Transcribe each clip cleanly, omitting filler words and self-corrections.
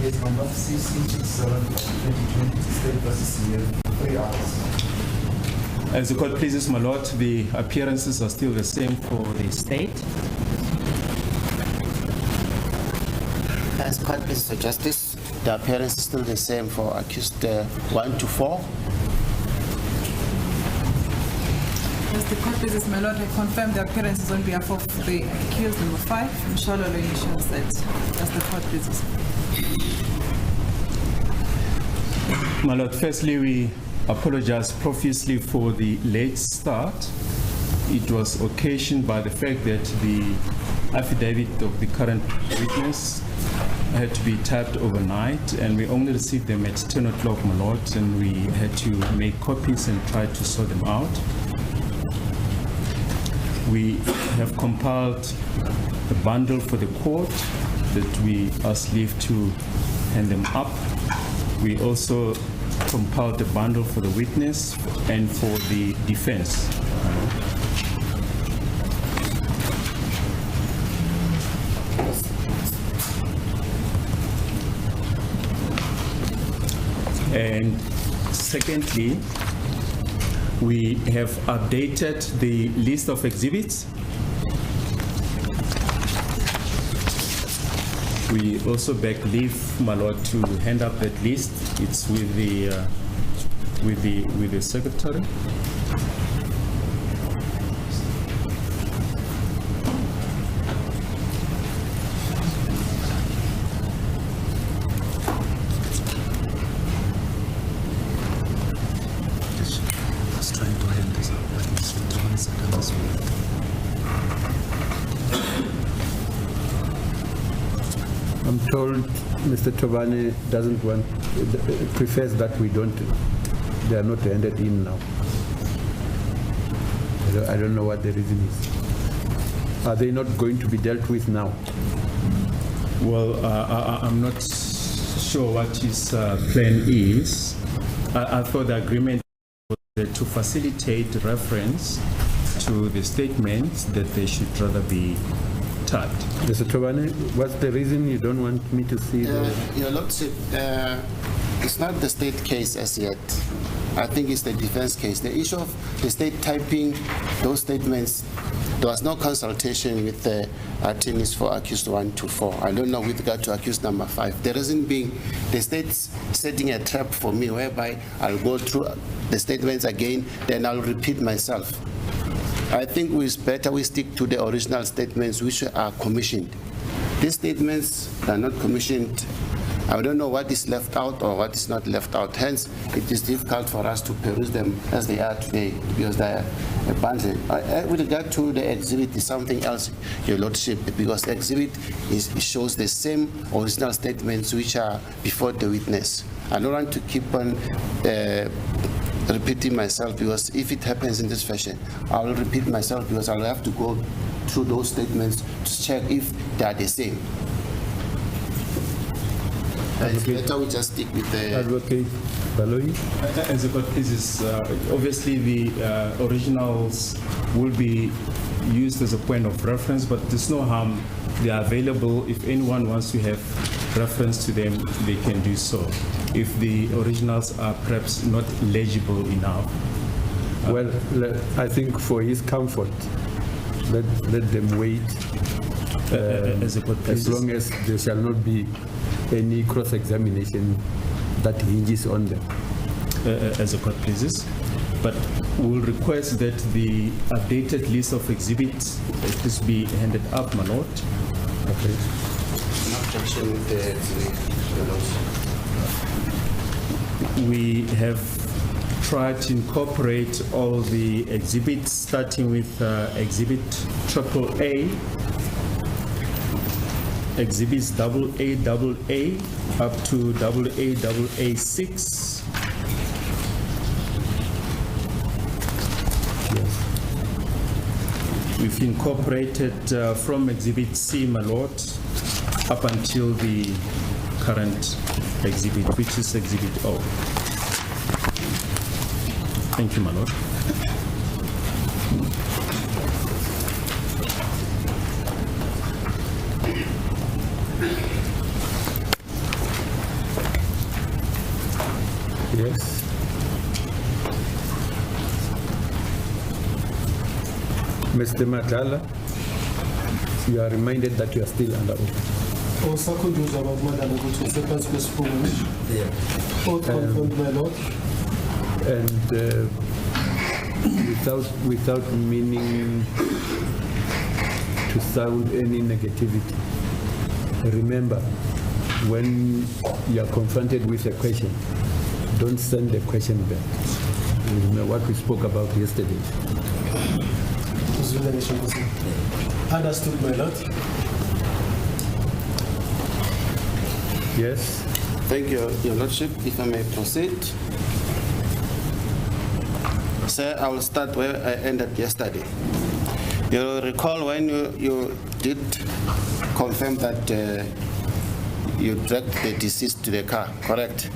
Case number CC27/2020, State versus Sierra, 3 hours. As the court pleases, my lord, the appearances are still the same for the state. As court pleases the justice, the appearance is still the same for accused 1 to 4. As the court pleases, my lord, I confirm the appearances on behalf of the accused number 5, Mshololo initial set. As the court pleases. My lord, firstly, we apologize profusely for the late start. It was occasioned by the fact that the affidavit of the current witness had to be typed overnight, and we only received them at 10 o'clock, my lord, and we had to make copies and try to sort them out. We have compiled a bundle for the court that we asked leave to hand them up. We also compiled a bundle for the witness and for the defense. And secondly, we have updated the list of exhibits. We also beg leave, my lord, to hand up that list. It's with the secretary. I'm told Mr. Tobane doesn't want, prefers that we don't, they are not handed in now. I don't know what the reason is. Are they not going to be dealt with now? Well, I'm not sure what his plan is. I thought the agreement was to facilitate reference to the statements that they should rather be typed. Mr. Tobane, what's the reason you don't want me to see Your Lordship, it's not the state case as yet. I think it's the defense case. The issue of the state typing those statements, there was no consultation with the attorneys for accused 1 to 4. I don't know with regard to accused number 5. The reason being, the state's setting a trap for me whereby I'll go through the statements again, then I'll repeat myself. I think it's better we stick to the original statements which are commissioned. These statements are not commissioned. I don't know what is left out or what is not left out. Hence, it is difficult for us to peruse them as they are today because they are a bundle. With regard to the exhibit, is something else, Your Lordship, because the exhibit shows the same original statements which are before the witness. I don't want to keep on repeating myself, because if it happens in this fashion, I will repeat myself because I'll have to go through those statements to check if they are the same. It's better we just stick with the... Advocate Baloyi? As the court pleases, obviously the originals will be used as a point of reference, but there's no harm. They are available. If anyone wants to have reference to them, they can do so. If the originals are perhaps not legible enough. Well, I think for his comfort, let them wait as long as there shall not be any cross-examination that hinges on them. As the court pleases. But we'll request that the updated list of exhibits please be handed up, my lord. Okay. No objection with the exhibit. We have tried to incorporate all the exhibits, starting with exhibit AAA, exhibits AA up to AA6. We've incorporated from exhibit C, my lord, up until the current exhibit, which is exhibit O. Thank you, my lord. Yes. Mr. Madlala, you are reminded that you are still under oath. Osakhunduza about Madlala ukuthi usephantsi kwesifungo. Oath confirmed, my lord. And without meaning to sound any negativity, remember, when you are confronted with a question, don't send the question back. Remember what we spoke about yesterday. Understood, my lord. Yes? Thank you, Your Lordship. If I may proceed. Sir, I will start where I ended yesterday. You recall when you did confirm that you dragged the deceased to the car, correct?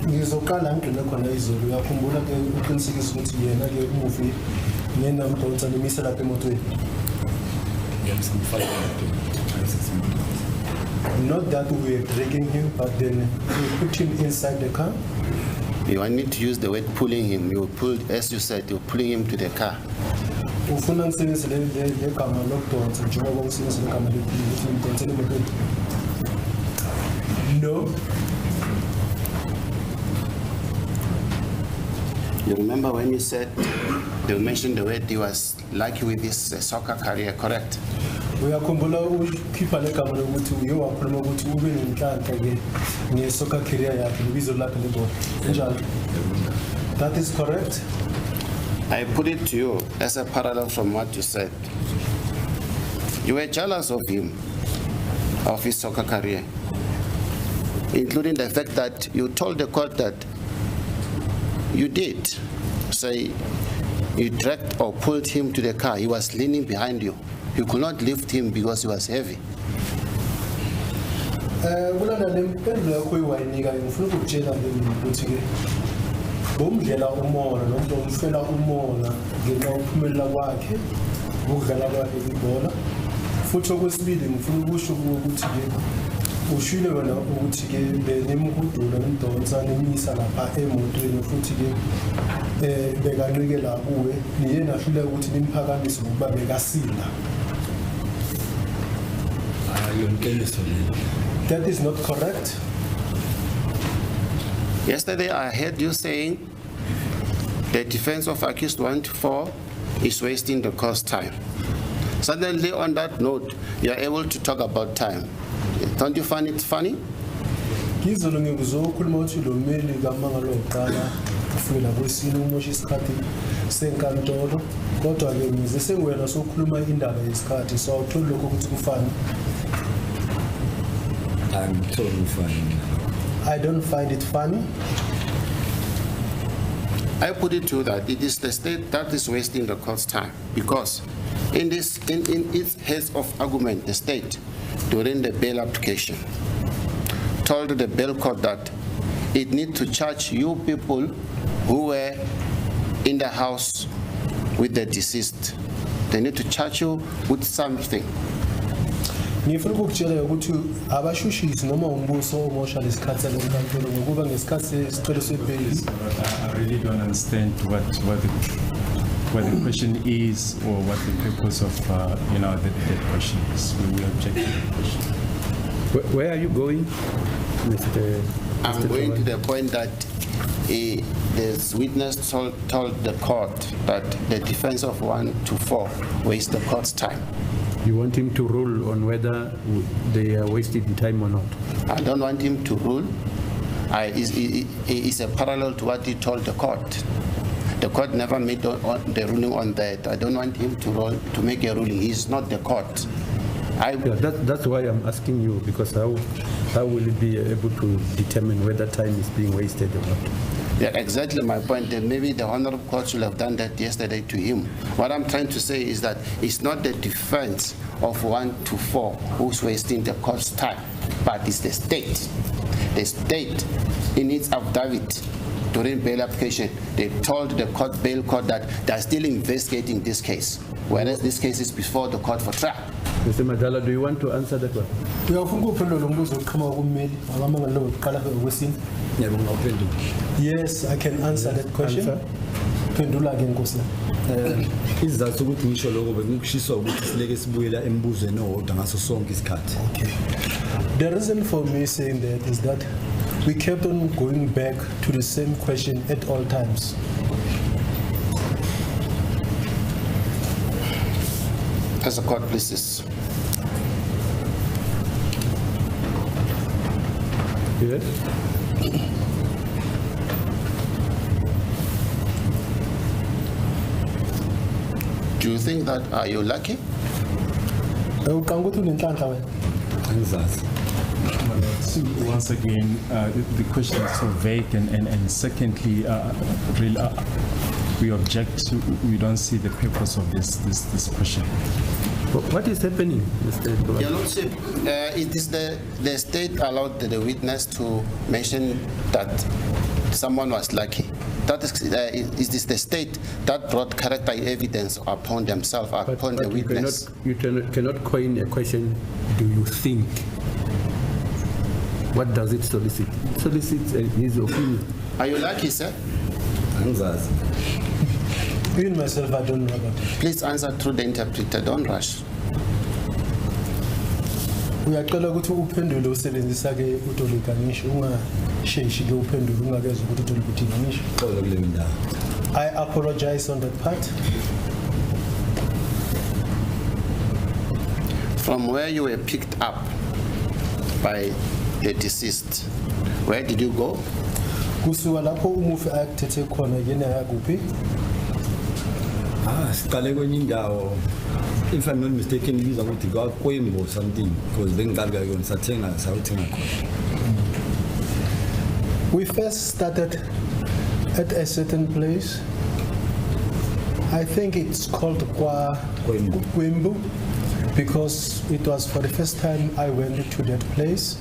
Ngizokala ngigcine khona izolo uyakhumbula ke uqinisekisa ukuthi yena ke umufi nina Mdntv nimise lapha emotweni. Not that we were dragging him, but then we put him inside the car. You want me to use the word pulling him. You pulled, as you said, you're pulling him to the car. Ufuna ngisebenzise le gama lokudonsa njengoba ngisebenzise le gama ukuthi Mdntv emotweni. No. You remember when you said, you mentioned the word he was lucky with his soccer career, correct? Uyakhumbula ukhipha le gama lokuthi uye wakhuluma ukuthi ube nenhlanhla ke nge-soccer career yakhe lebizo lakhe lebhola. Njalo. That is correct. I put it to you as a parallel from what you said. You were jealous of him, of his soccer career, including the fact that you told the court that you did say you dragged or pulled him to the car. He was leaning behind you. You could not lift him because he was heavy. Kulana lempendulo yakho iwayinika ngifuna ukutshela ukuthi ke bomdlela umona nomuntu omfela umona ngenxa ukuphumelela kwakhe ukudlala kwakhe ibhola. Futhi okwesibili ngifuna ukusho ukuthi ke ushilo wena ukuthi ke benemhudula Mdntv nemisa lapha emotweni futhi ke bekanqikela kuwe niyena ahlule ukuthi nimphakamise ngoba bekasinda. That is not correct. Yesterday I heard you saying the defense of accused 1 to 4 is wasting the court's time. Suddenly on that note, you are able to talk about time. Don't you find it funny? Ngizolo ngikuzokhuluma ukuthi lo mmeli kaMangalo oqala ufika kwesine umosha isikhathi senkantolo kodwa ke ngize sengiwena sokhuluma indaba yesikhathi so awutholi lokho ukuthi kufani. I'm totally fine. I don't find it funny. I put it to you that it is the state that is wasting the court's time because in its heads of argument, the state during the bail application told the bail court that it need to charge you people who were in the house with the deceased. They need to charge you with something. Ngifuna ukukutshela ukuthi abashushisi noma umbuso omosha lesikhathi salenkantolo ngokuba ngesikhathi sesicelo sebail. I really don't understand what the question is or what the purpose of the question is. We object to the question. Where are you going, Mr. I'm going to the point that the witness told the court that the defense of 1 to 4 wastes the court's time. You want him to rule on whether they are wasting time or not? I don't want him to rule. It's a parallel to what he told the court. The court never made the ruling on that. I don't want him to make a ruling. He's not the court. That's why I'm asking you, because how will he be able to determine whether time is being wasted or not? Yeah, exactly my point. Then maybe the Honorable Court should have done that yesterday to him. What I'm trying to say is that it's not the defense of 1 to 4 who's wasting the court's time, but it's the state. The state, in its affidavit during bail application, they told the bail court that they're still investigating this case, whereas this case is before the court for trial. Mr. Madlala, do you want to answer that one? Uyafuna ukuphendula lo mbuzo oqhamuka kummeli akamangalo lokuqala kwesini? Ngiyabonga uphendula. Yes, I can answer that question. Answer. Phendula ke Nkosi yami. Isizathu ukuthi ngisho lokho bengikushiswa ukuthi sileke sibuyela embuzweni owodwa ngaso sonke isikhathi. Okay. The reason for me saying that is that we kept on going back to the same question at all times. As a court pleases. Yes. Do you think that are you lucky? Uqanga ukuthi unenhlanhla wena. Angizazi. So once again, the question is so vague, and secondly, really, we object. We don't see the purpose of this question. What is happening, Mr. Toba? Your Lordship, it is the state allowed the witness to mention that someone was lucky. That is this the state that brought character evidence upon themselves, upon the witness. You cannot coin a question, do you think? What does it solicit? It solicits his opinion. Are you lucky, sir? Angizazi. Even myself, I don't know about it. Please answer through the interpreter, don't rush. Uyaqala ukuthi uphendule usebenzisa ke utolika ngisho ungasheshi ke uphendule ungakeza ukuthi utolika uthini ngisho. Xolo kule ndawo. I apologize on that part. From where you were picked up by the deceased, where did you go? Kusuka lapho umufi akuthethe khona yena yakuphi? Siqale kwenye indawo. If I'm not mistaken, ibizwa ukuthi kwaKwembu or something, because bengiqala kuyona sathenga khona. We first started at a certain place. I think it's called Kwembu because it was for the first time I went to that place.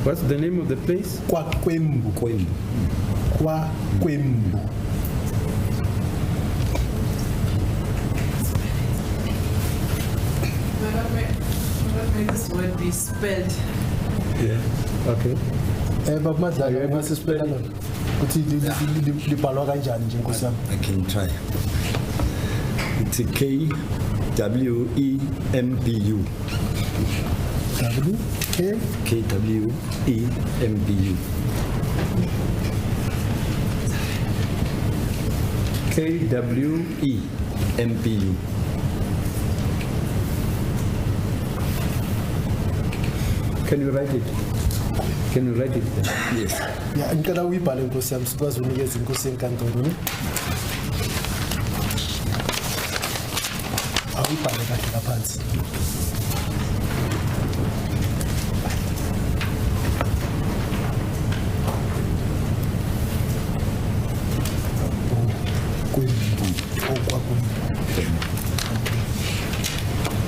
What's the name of the place? Kwembu. Kwembu. Kwembu. May this word be spelled? Yeah. Okay. Baba Madlala, ngasisipela lona. Uthi libhalwa kanjani nje Nkosi yami? I can try. It's a KWEMBU. W K KWEMBU. KWEMBU. Can you write it? Can you write it? Yes. ya ngicela uyibhale Nkosi yami sikwazi unikeza inkosi enkantolo ne. Awuyibhale kahle laphansi.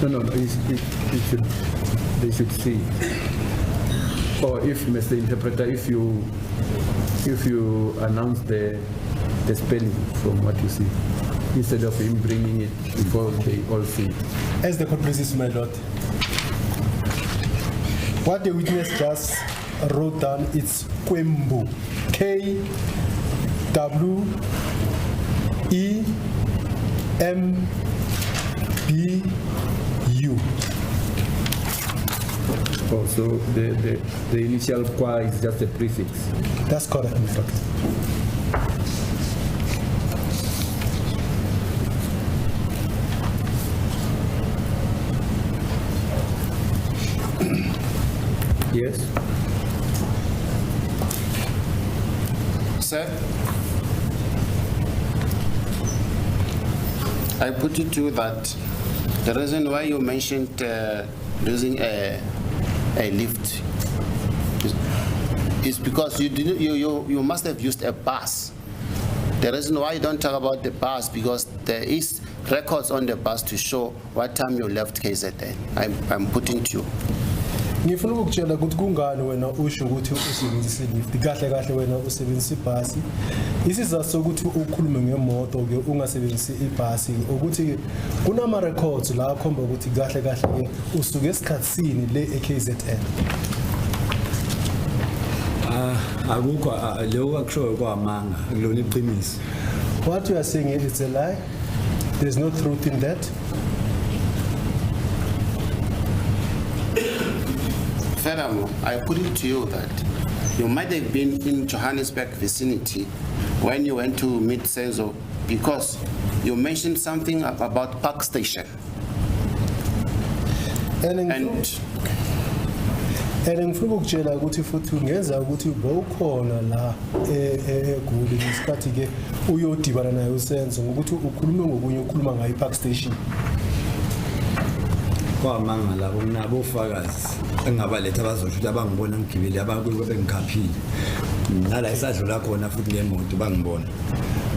No. They should see. Or if, Mr. Interpreter, if you announce the spelling from what you see, instead of him bringing it before they all see. As the court pleases, my lord. What the witness just wrote down, it's Kwembu. KWEMBU. Oh, so the initial qua is just a prefix. That's correct, Mr. Yes? Sir, I put it to you that the reason why you mentioned using a lift is because you must have used a bus. The reason why you don't talk about the bus because there is records on the bus to show what time you left KZN. I'm putting to you. ngifuna ukukutshela ukuthi kungani wena usho ukuthi usebenzisa lift kahle kahle wena usebenzisa ibhasi isizathu sokuthi ukhulume ngemoto ke ungasebenzisi ibhasi ukuthi kunama records la akhomba ukuthi kahle kahle ke usuke esikhatsini le eKZN. Akukho leyo akusho kwamanga akulona iqiniso. What you are saying is a lie. There's no truth in that. Furthermore, I put it to you that you might have been in Johannesburg vicinity when you went to meet Senzo because you mentioned something about Park Station. Ngifuna ukutshela ukuthi futhi ngenza ukuthi bawukhona la eGoli ngesikhathi ke uyodibana naye uSenzo ngokuthi ukhulume ngokunye ukhuluma ngayi Park Station. Kwamanga labo nabo ufakazi engabaletha abazosho abangibona ngigibele abakube bengikhaphile nala isadlula khona futhi ngemoto bangibona.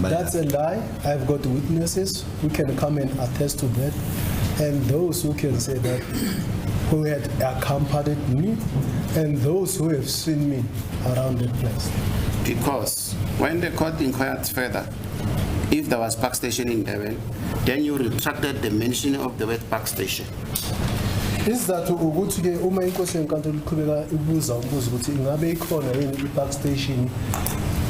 That's a lie. I've got witnesses who can come and attest to that, and those who can say that who had accompanied me and those who have seen me around the place. Because when the court inquired further, if there was Park Station in Durban, then you retracted the mention of the word Park Station. Isizathu ukuthi ke uma inkosi yenkantolo iqhubeka ibuza umbuzo ukuthi ingabe ikhona yini iPark Station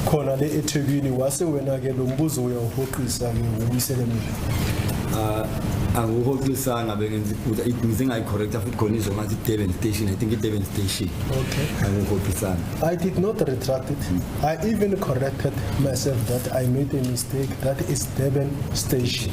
khona le eThekwini wase wena ke lo mbuzo uyawuhoqisa ke ubuyisele mina. Anguhoqisanga bengenza iphutha ngize ngayicorrecta futhi khona izongathi Durban Station. I think it's Durban Station. Okay. Anguhoqisanga. I did not retract it. I even corrected myself that I made a mistake. That is Durban Station.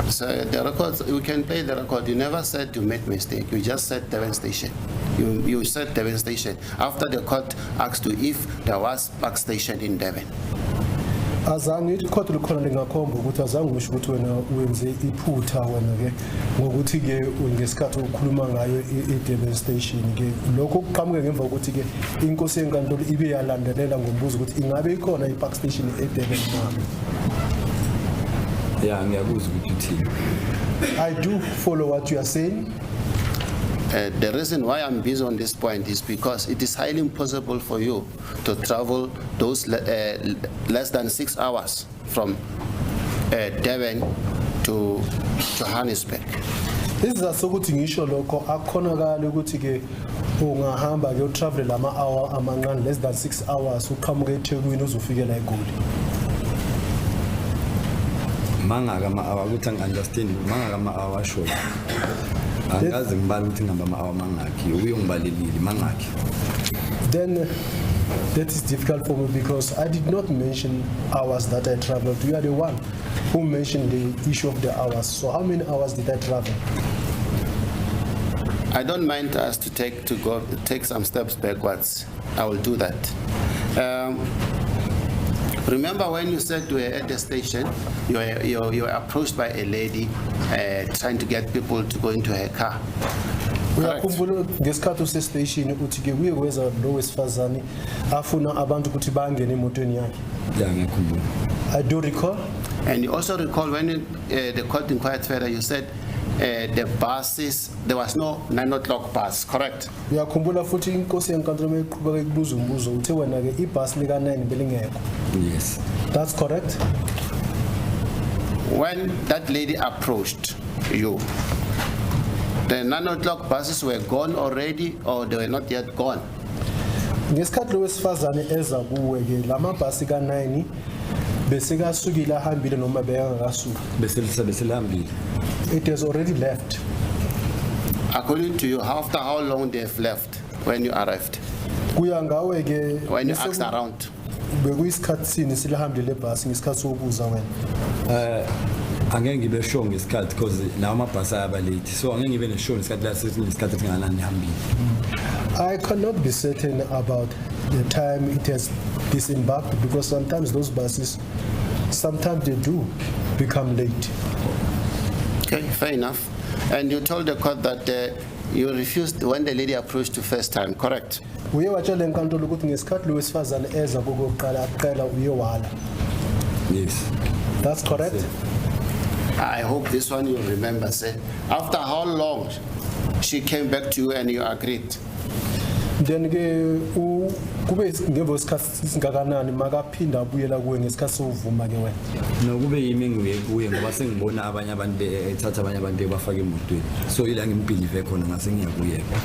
So the records, we can play the record. You never said you made mistake. You just said Durban Station. You said Durban Station after the court asked you if there was Park Station in Durban. Azange icourt likhona lingakhomba ukuthi azange usho ukuthi wena wenze iphutha wena ke ngokuthi ke ngesikhathi ukukhuluma ngayo eDurban Station ke lokho kuqhamuke ngemva ukuthi ke inkosi yenkantolo ibe yalandelela ngombuzo ukuthi ingabe ikhona iPark Station eDurban na. Yeah, ngiyakuzwa ukuthi uthini. I do follow what you are saying. The reason why I'm busy on this point is because it is highly impossible for you to travel those less than 6 hours from Durban to Johannesburg. Isizathu sokuthi ngisho lokho akukhonakala ukuthi ke ungahamba ke utravel ama-hour amancane less than 6 hours uqhamuke eThekwini uzofikela eGoli. Mangaka ama-hour ukuthi angi-understand mangaka ama-hour short. Angazi ngibala ukuthi ngihamba ama-hour mangakhi uyongibalelile mangakhi. Then that is difficult for me because I did not mention hours that I traveled. You are the one who mentioned the issue of the hours. So how many hours did I travel? I don't mind us to take some steps backwards. I will do that. Remember when you said you were at the station, you were approached by a lady trying to get people to go into her car. Uyakhumbula ngesikhathi usestation uthi ke kuye kweza lo wesifazane afuna abantu ukuthi bangene emotweni yakhe. Yeah, ngiyakhumbula. I do recall. And you also recall when the court inquired further, you said the buses, there was no 9 o'clock bus, correct? Uyakhumbula futhi inkosi yenkantolo meyiqhubeka ikubuza umbuzo uthe wena ke ibus lika 9 belingekho. Yes. That's correct. When that lady approached you, the 9 o'clock buses were gone already or they were not yet gone? Ngesikhathi lo wesifazane eza kuwe ke lamabhasi ka9 besekasukile ahambile noma beyangakasuki. Beselihambile. It has already left. According to you, after how long they have left when you arrived? Kuya ngawe ke When you asked around? Bekuyisikhathi sini silihambile lebhasi ngesikhathi sokubuza wena. Angeke ngibe sure ngesikhathi because nawo amabhasi ayaba late. So angeke ngibe sure ngesikhathi la sesingesikhathi singanani nihambile. I cannot be certain about the time it has disembarked because sometimes those buses, sometimes they do become late. Okay, fair enough. And you told the court that you refused when the lady approached you first time, correct? Uye watshela enkantolo ukuthi ngesikhathi lo wesifazane eza kokuqala aqela uye wala. Yes. That's correct. I hope this one you remember, say. After how long she came back to you and you agreed. Then ke kube ngemva kwesikhathi singakanani makaphinda abuyela kuwe ngesikhathi sovuma ke wena. Nokube yimi ngiye kuye ngoba sengibona abanye abantu ethatha abanye abantu bafaka emotweni. So ila ngimbelieve khona ngase ngiyakuyeka.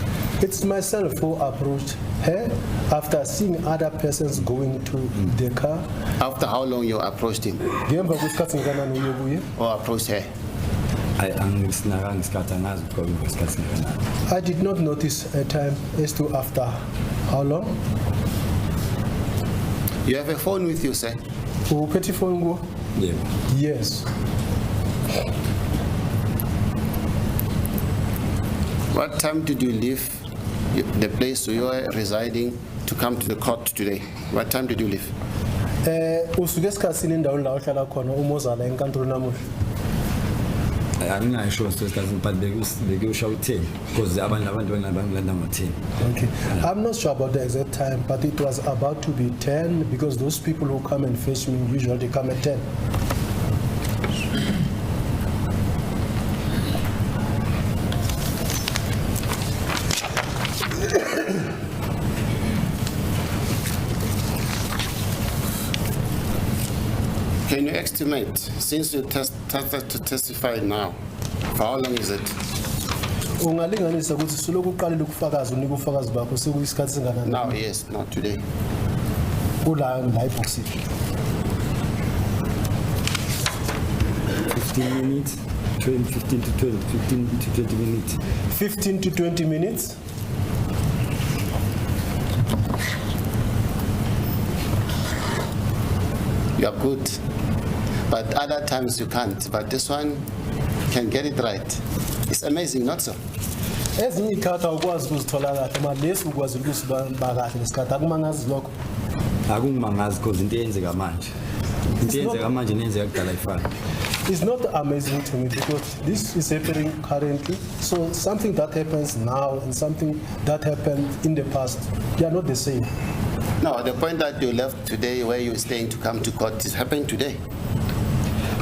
It's myself who approached her after seeing other persons going to the car. After how long you approached him Ngemva kwesikhathi singakanani uye kuye? or approached her? I I did not notice a time as to after how long. You have a phone with you, sir? Uphethe phone go? Yeah. Yes. What time did you leave the place you were residing to come to the court today? What time did you leave? Usuke esikhatsini endaweni la ohlala khona umozala enkantolo namuhla. I'm not sure so but they go shout 10 because abantu ngo 10. Okay. I'm not sure about the exact time, but it was about to be 10 because those people who come and fetch me usually come at 10. Can you estimate, since you started to testify now, for how long is it? Ungalinganisa ukuthi siloku uqalile ukufakaza unika ufakazi bakho sekuyisikhathi singakanani? Now, yes, not today. Ula la iboxi. 15 minutes, 15 to 20 minutes. 15 to 20 minutes. You are good, but other times you can't. But this one can get it right. It's amazing, not so? Ezinye ikhatha ukwazi ukuzithola kahle manje lesi ukwazi ukusibamba kahle lesikhathi akumangazi lokho. Akungimangazi because into eyenzeka manje. Into eyenzeka manje nenzeka kudala ifana. It's not amazing to me because this is happening currently. So something that happens now and something that happened in the past, they are not the same. No, the point that you left today where you're staying to come to court is happening today.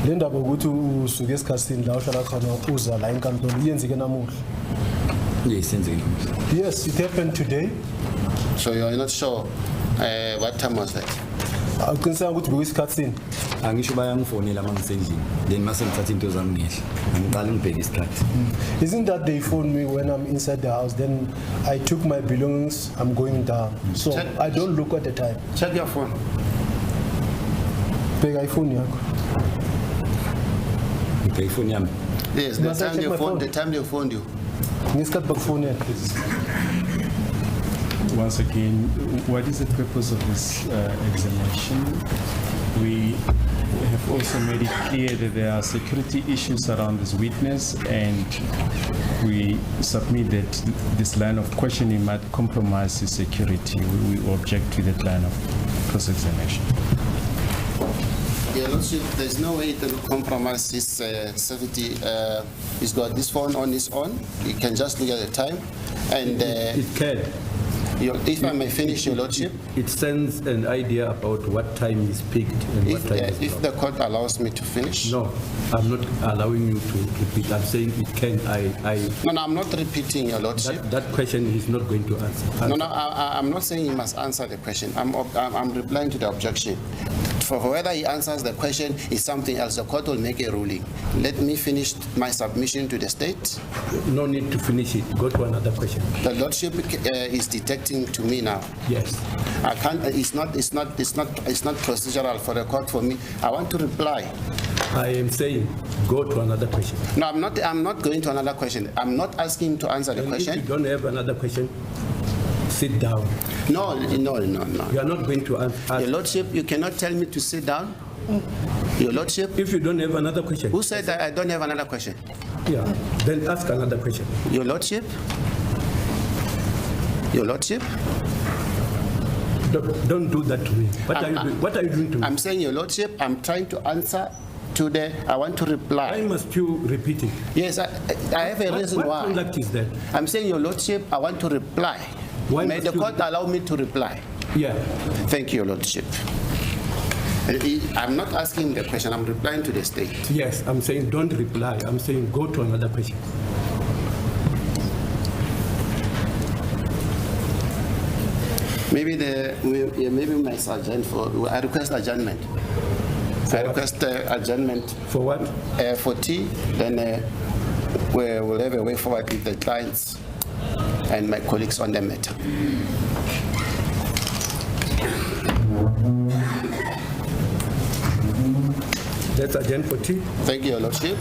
Le ndaba ukuthi usuke esikhatsini la ohlala khona uza la enkantolo iyenzeke namuhla. Yes, senzeke. Yes, it happened today. So you're not sure what time was that? Akuqiniseka ukuthi bekuyisikhatsini. Angisho bayangifonela mangisendlini. Then mase ngithatha into zami ngihle. Angiqala ngibheke isikhathi. Isn't that they phone me when I'm inside the house, then I took my belongings, I'm going down. So I don't look at the time. Check your phone. Bheka iphone yakho. Ngibheke ifoni yami. Yes, the Must I time check they my phone? phoned, the time they phoned you. Ngesikhathi bakufonela please. Once again, what is the purpose of this examination? We have also made it clear that there are security issues around this witness, and we submit that this line of questioning might compromise his security. We object to that line of cross-examination. Yeah, Lordship, there's no way to compromise his safety. He's got this phone on his own. He can just look at the time. And It can. if I may finish, Your Lordship, It sends an idea about what time is picked and what time is if not. the court allows me to finish. No, I'm not allowing you to repeat. I'm saying it can. No, I'm not repeating, Your Lordship. That question he's not going to answer. No, I'm not saying he must answer the question. I'm replying to the objection. For whether he answers the question is something else. The court will make a ruling. Let me finish my submission to the state. No need to finish it. Go to another question. The Lordship is detecting to me now. Yes. I can't. It's not procedural for the court for me. I want to reply. I am saying go to another question. No, I'm not going to another question. I'm not asking him to answer the And if you question. don't have another question, sit down. No. You are not going to answer. Your Lordship, you cannot tell me to sit down. Your Lordship, If you don't have another question, who said that I don't have another question? yeah, then ask another question. Your Lordship? Your Lordship? Don't do that to me. What are you doing to me? I'm saying, Your Lordship, I'm trying to answer to the, I want to Why reply. must you repeat it? Yes, I have a reason What why. conduct is that? I'm saying, Your Lordship, I want to reply. Why May must the you- court allow me to reply? Yeah. Thank you, Your Lordship. I'm not asking the question, I'm replying to the state. Yes, I'm saying don't reply. I'm saying go to another question. Maybe maybe we might adjourn I request adjournment. I request adjournment For what? for tea, then we'll have a way forward with the clients and my colleagues on the matter. Let's adjourn for tea. Thank you, Your Lordship.